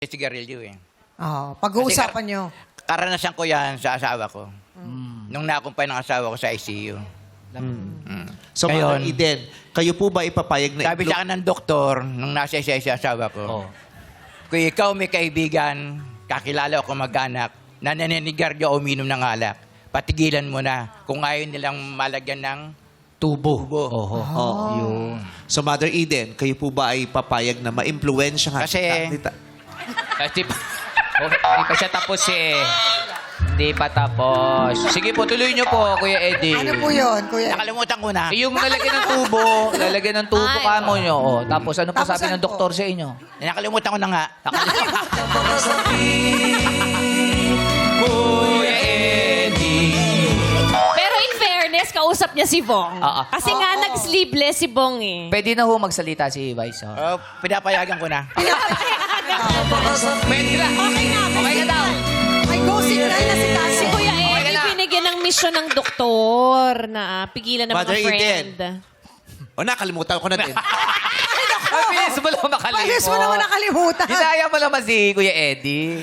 Sigarilyo eh. Oh, pag-uusapan nyo. Karanasan ko yan sa asawa ko. Nung nakumpay ng asawa ko sa ICU. So, Ngayon, Mother Eden, kayo po ba ipapayag na Sabi sa akin ng doktor, nung nasa isa sa asawa ko, Oh. kung ikaw may kaibigan, kakilala o kamag-anak, na naninigaryo o uminom ng alak, patigilan mo na kung ayaw nilang malagyan ng tubo. Yun. So, Mother Eden, kayo po ba ay papayag na ma-impluensya nga? Kasi- Kasi hindi pa siya tapos eh. Hindi pa tapos. Sige po, tuloy niyo po, Kuya Eddie. Ano po yun, Kuya? Nakalimutan ko na. Yung lalagyan ng tubo, lalagyan ng tubo kamo nyo. Oh. Tapos ano pa Tapos sabi ano ng doktor sa inyo? Nakalimutan ko na nga. Kuya Eddie. Pero in fairness, kausap niya si Bong. Kasi nga nag-sleeveless si Bong eh. Pwede na ho magsalita si Vice. Oh. Pinapayagan ko na. Pwede na. Okay na daw. May go-sing na si Si Tassi. Kuya Okay Eddie na. binigyan ng mission ng doktor na pigilan ng Mother mga friend. O, nakalimutan ko na din. Ang bilis mo lang makalimot. Palis mo naman nakalimutan. Ginaya mo naman si Kuya Eddie.